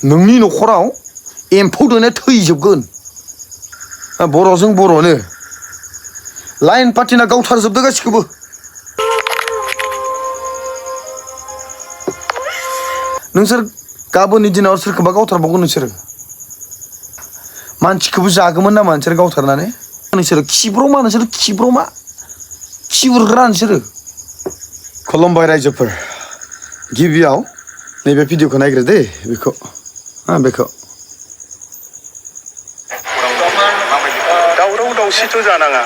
नोंनि न'खराव एम्फौदोनो थैजोबगोन बर'जों बर'नो लाइन पार्टिना गावथारजोबदो गासिखौबो नोंसोर गाबोननि दिनाव सोरखौबा गावथारबावगोन नोंसोरो मानसिखौबो जागौमोन नामा नोंसोर गावथारनानै नोंसोरो खिब्रमा खिउरग्रा नोंसोरो खुलुमबाय रायजोफोर गिबियाव नैबे भिडिअखौ नायग्रो दे बेखौ दावराव दावसिथ' जानाङा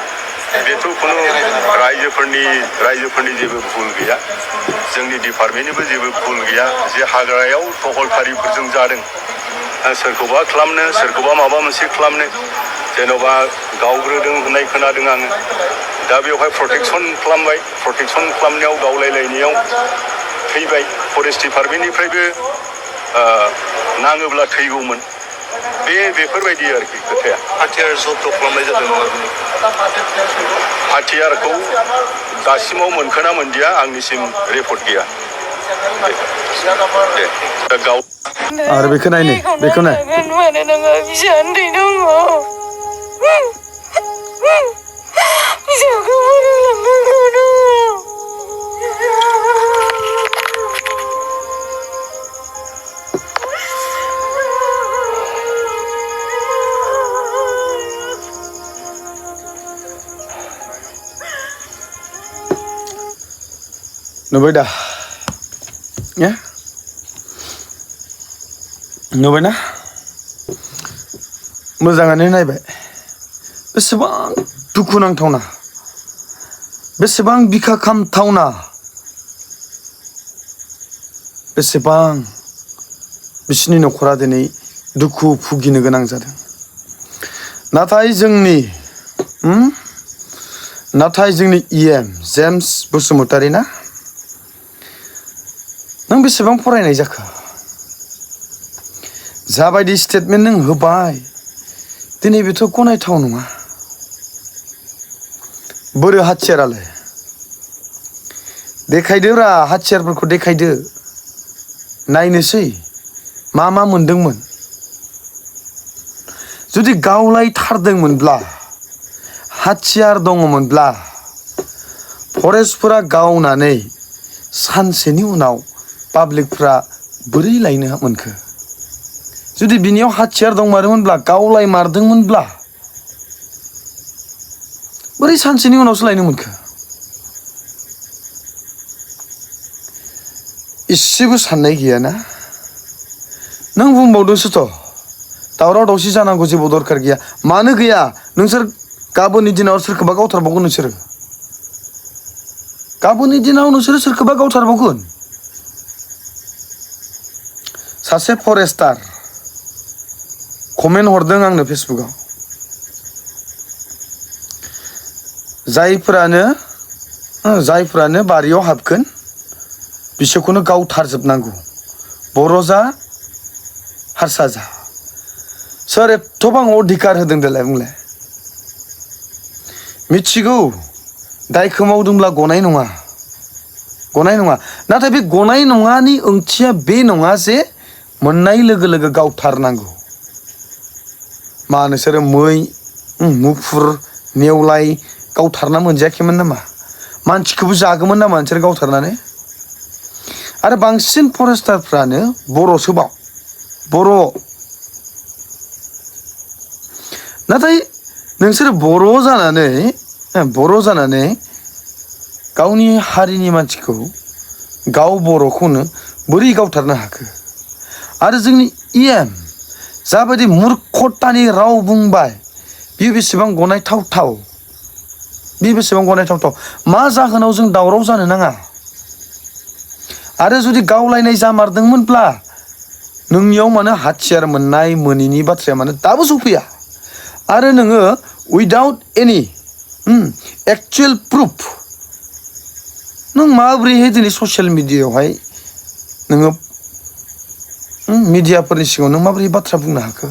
बेथ' खुनु रायजोफोरनि जेबो भुल गैया जोंनि डिपार्टमेन्टनिबो जेबो भुल गैया जे हाग्रायाव टहलफारिफोरजों जादों सोरखौबा खालामनो सोरखौबा माबा मोनसे खालामनो जेन'बा गावग्रोदों होननाय खोनादों आङो दा बेवहाय प्रटेक्सन खालामबाय प्रटेक्सन खालामनायाव गावलायलायनायाव थैबाय फरेस्ट डिपार्टमेन्टनिफ्रायबो नाङोब्ला थैगौमोन बेफोरबायदि आरोखि खोथाया हाथियार जब्द खालामनाय जादों हाथियारखौ दासिमाव मोनखोना मोनदिया आंनिसिम रिपर्ट गैया दे गाव आरो बेखौ नाय नुबाय दा नुबायना मोजाङानो नायबाय बेसेबां दुखुनांथावना बेसेबां बिखा खामथावना बेसेबां बिसोरनि न'खरा दिनै दुखु भुगिनो गोनां जादों नाथाय जोंनि EM जेम्स बसुमतारी ना नों बेसेबां फरायनाय जाखो जाबायदि स्टेटमेन्ट नों होबाय दिनै बेथ' गनायथाव नङा बोरो हाथियारालाय देखायदो रा हाथियारफोरखौ देखायदो नायनोसै मा मोनदोंमोन जुदि गावलायथारदोंमोनब्ला हाथियार दङमोनब्ला फरेस्टफोरा गावनानै सानसेनि उनाव पाब्लिकफ्रा बोरै लायनो मोनखो जुदि बिनियाव हाथियार दंमारोमोनब्ला गावलाय मारदोंमोनब्ला बोरै सानसेनि उनावसो लायनो मोनखो इसेबो साननाय गैयाना नों बुंबावदोंसोथ' दावराव दावसि जानांगौ जेबो दरखार गैया मानो गैया नोंसोर गाबोननि दिनाव सोरखौबा गावथारबावगोन नोंसोरो गाबोननि दिनाव नोंसोरो सोरखौबा गावथारबावगोन सासे फरेस्टार कमेन्ट हरदों आंनो फेसबुकाव जायफोरानो बारियाव हाबगोन बिसोरखौनो गावथारजोबनांगौ बर' जा हारसा जा सोर एथबां अधिकार होदों देलाय बुंलाय मिथिगौ दायखौ मावदोंब्ला गनाय नङा नाथाय बे गनाय नङानि ओंथिया बे नङा जे मोननाय लोगो लोगो गावथारनांगौ मा नोंसोरो मै मुफुर नेवलाय गावथारना मोनजायाखैमोन नामा मानसिखौबो जागौमोन नामा नोंसोर गावथारनानै आरो बांसिन फरेस्टारफ्रानो बर'सोबाव बर' नाथाय नोंसोर बर' जानानै गावनि हारिनि मानसिखौ गाव बर'खौनो बोरै गावथारनो हाखो आरो जोंनि EM जाबायदि मूर्खतानि राव बुंबाय बियो बेसेबां गनायथावथाव मा जाहोनाव जों दावराव जानो नाङा आरो जुदि गावलायनाय जामारदोंमोनब्ला नोंनियाव मानो हाथियार मोननाय मोनैनि बाथ्राया मानो दाबो सफैया आरो नोङो उइदाउट एनि एक्चुअल प्रुफ नों माबोरैहाय दिनै ससियेल मिडियायावहाय नोङो मिडियाफोरनि सिगाङाव नों माबोरै बाथ्रा बुंनो हाखो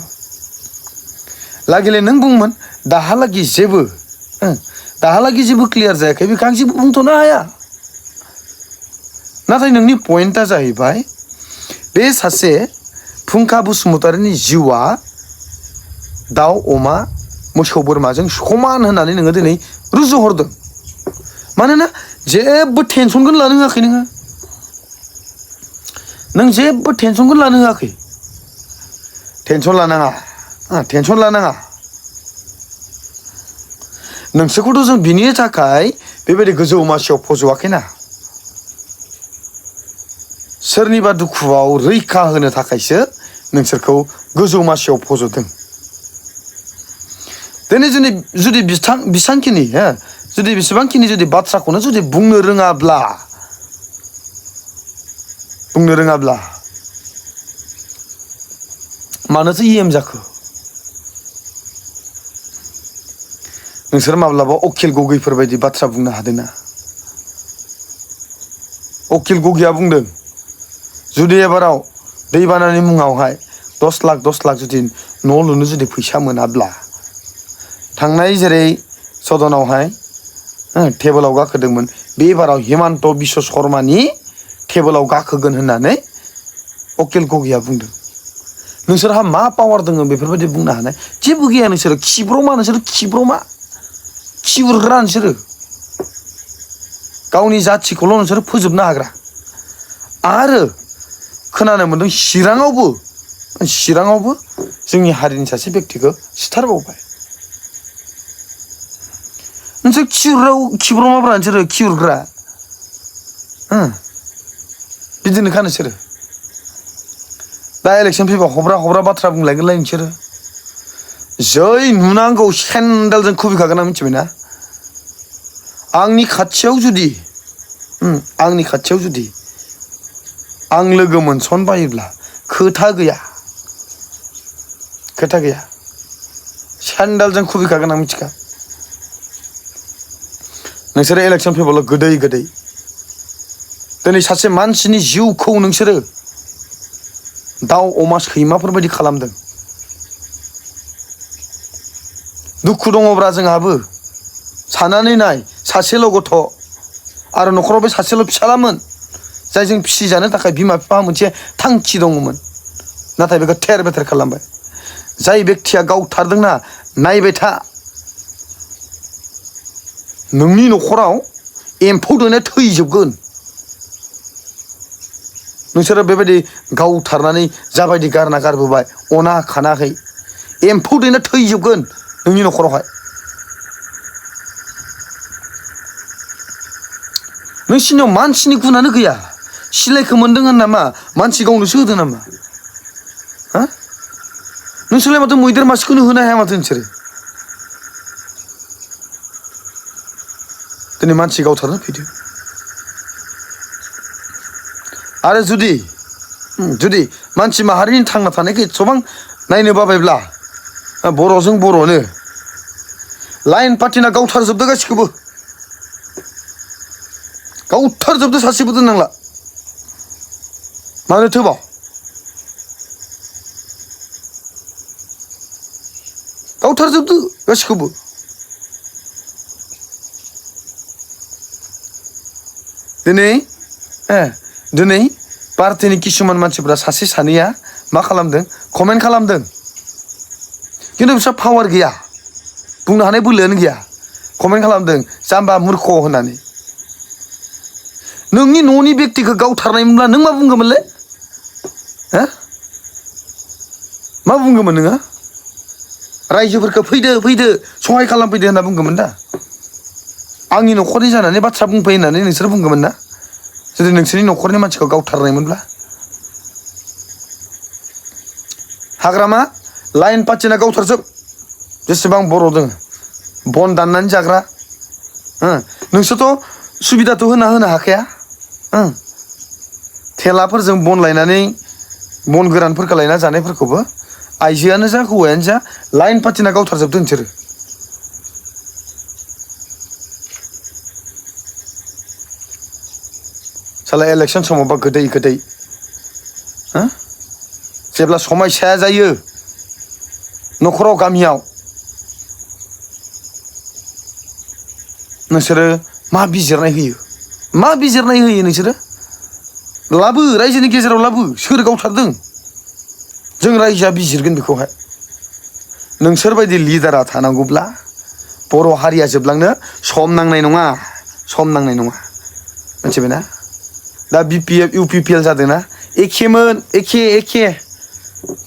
लागिले नों बुंमोन दाहालागि जेबो क्लियार जायाखै बेखौ आं जेबो बुंथ'नो हाया नाथाय नोंनि पइन्टआ जाहैबाय बे सासे फुंखा बसुमतारिनि जिउआ दाउ अमा मोसौ बोरमाजों समान होननानै नोङो दिनै रुजुहरदों मानोना जेबो टेनसनखौनो लानो होआखै नों जेबो टेनसनखौनो लानो होआखै टेनसन लानाङा नोंसोरखौथ' जों बिनि थाखाय बेबायदि गोजौ मासियाव फज'आखैना सोरनिबा दुखुआव रैखा होनो थाखायसो नोंसोरखौ गोजौ मासियाव फज'दों दिनै जुदि बिसांखिनि जुदि बेसेबांखिनि जुदि बाथ्राखौनो जुदि बुंनो रोङाब्ला मानोथो EM जाखो नोंसोर माब्लाबा अखिल गगैफोर बायदि बाथ्रा बुंनो हादोंना अखिल गगैया बुंदों जुदि एबाराव दैबानानि मुङावहाय 10 लाख जुदि न' लुनो जुदि फैसा मोनाब्ला थांनाय जेरै सदनावहाय टेबोलाव गाखोदोंमोन बे बाराव हिमन्त बिश्व शर्मानि टेबोलाव गाखोगोन होननानै अखिल गगैया बुंदों नोंसोरहा मा पावार दङ बेफोरबायदि बुंनो हानाय जेबो गैया नोंसोरो खिब्रग्रा नोंसोरो गावनि जाथिखौल' नोंसोरो फोजोबनो हाग्रा आरो खोनानो मोन्दों चिराङावबो जोंनि हारिनि सासे व्यक्तिखौ सिथारबावबाय नोंसोर खिब्रमाब्रा नोंसोरो खिउरग्रा बिदिनोखा नोंसोरो दा इलेक्सन फैबा हब्रा बाथ्रा बुंलायगोनलाय नोंसोरो जै नुनांगौ सेन्देलजों खुबैखागोन आं मिथिबायना आंनि खाथियाव जुदि आं लोगो मोनसनबायोब्ला खोथा गैया सेन्देलजों खुबैखागोन आं मिथिखा नोंसोरो इलेक्सन फैबाल' गोदै दिनै सासे मानसिनि जिउखौ नोंसोरो दाउ अमा सैमाफोर बायदि खालामदों दुखु दङब्रा जोंहाबो साननानै नाय सासेल' गथ' आरो न'खराव बे सासेल' फिसालामोन जायजों फिसिजानो थाखाय बिमा बिफा मोनसे थांखि दङमोन नाथाय बेखौ थेर बेथेर खालामबाय जाय व्यक्तिया गावथारदोंना नायबाय था नोंनि न'खराव एम्फौ दैना थैजोबगोन नोंसोरो बेबायदि गावथारनानै जाबायदि गारना गारबोबाय अना खानाखै एम्फौ दैना थैजोबगोन नोंनि न'खरावहाय नोंसिनियाव मानसिनि गुनानो गैया सिलायखौ मोन्दों होन नामा मानसि गावनोसो होदों नामा नोंसोरलाय माथो मैदेर मासेखौनो होनो हाया माथो नोंसोरो दिनै मानसि गावथारनो फैदो आरो जुदि मानसि माहारिनि थांना थानायखौ एसेबां नायनो बाबायब्ला बर'जों बर'नो लाइन पार्टिना गावथारजोबदो गासिखौबो गावथारजोबदो सासेबो दोननांला मानो थोबाव गावथारजोबदो गासिखौबो दिनै पार्टीनि किसुमान मानसिफ्रा सासे सानैया मा खालामदों कमेन्ट खालामदों खिन्थु बिस्रा पावार गैया बुंनो हानाय बोलोआनो गैया कमेन्ट खालामदों जाम्बा मूर्ख होननानै नोंनि न'नि व्यक्तिखौ गावथारनायमोनब्ला नों मा बुंगौमोनलै मा बुंगौमोन नोङो रायजोफोरखौ फैदो सहाय खालामफैदो होनना बुंगौमोन दा आंनि न'खरनि जानानै बाथ्रा बुंफै होननानै नोंसोर बुंगौमोन ना जुदि नोंसोरनि न'खरनि मानसिखौ गावथारनायमोनब्ला हाग्रामा लाइन पार्टिना गावथारजोब जेसेबां बर' दङ बन दाननानै जाग्रा नोंसोरथ' सुबिदाथ' होनो हाखाया थेलाफोरजों बन लायनानै बन गोरानफोरखौ लायना जानायफोरखौबो आइजोआनो जा हौवायानो जा लाइन पार्टिना गावथारजोबदों नोंसोरो साला इलेक्सन समावबा गोदै जेब्ला समस्या जायो न'खराव गामियाव नोंसोरो मा बिजिरनाय होयो नोंसोरो लाबो रायजोनि गेजेराव लाबो सोर गावथारदों जों रायजोआ बिजिरगोन बेखौहाय नोंसोरबायदि लिडारा थानांगौब्ला बर' हारिया जोबलांनो सम नांनाय नङा मिथिबायना दा BPF UPPL जादोंना एखेमोन एखे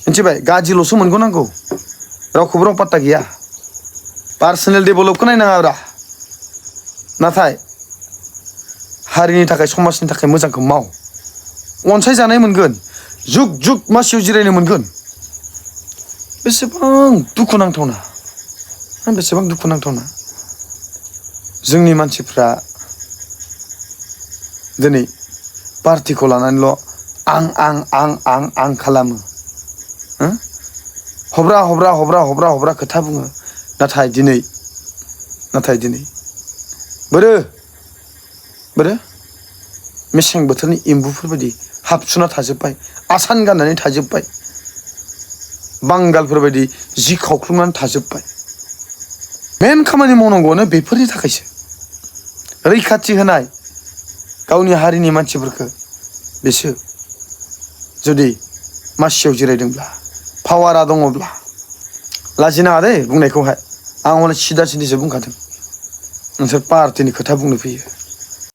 मिथिबाय गाज्रिल'सो मोनगौनांगौ रावखौबो राव पात्ता गैया पार्सनेल डेभेलपखौ नायनाङाब्रा नाथाय हारिनि थाखाय समाजनि थाखाय मोजांखौ माव अनसायजानाय मोनगोन जुग जुग मासियाव जिरायनो मोनगोन बेसेबां दुखुनांथावना जोंनि मानसिफ्रा दिनै पार्टिखौ लानानैल' आं खालामो हब्रा खोथा बुङो नाथाय दिनै बोरो मेसें बोथोरनि एम्बुफोर बायदि हाबसुना थाजोब्बाय आसान गाननानै थाजोब्बाय बांगालफोर बायदि जि खावख्लुमनानै थाजोब्बाय मेन खामानि मावनांगौआनो बेफोरनि थाखायसो रैखाथि होनाय गावनि हारिनि मानसिफोरखौ बिसो जुदि मासियाव जिरायदोंब्ला पावारा दङब्ला लाजिनाङा दे बुंनायखौहाय आं हले सिदा सिदिसो बुंखादों नोंसोर पार्टिनि खोथा बुंनो फैयो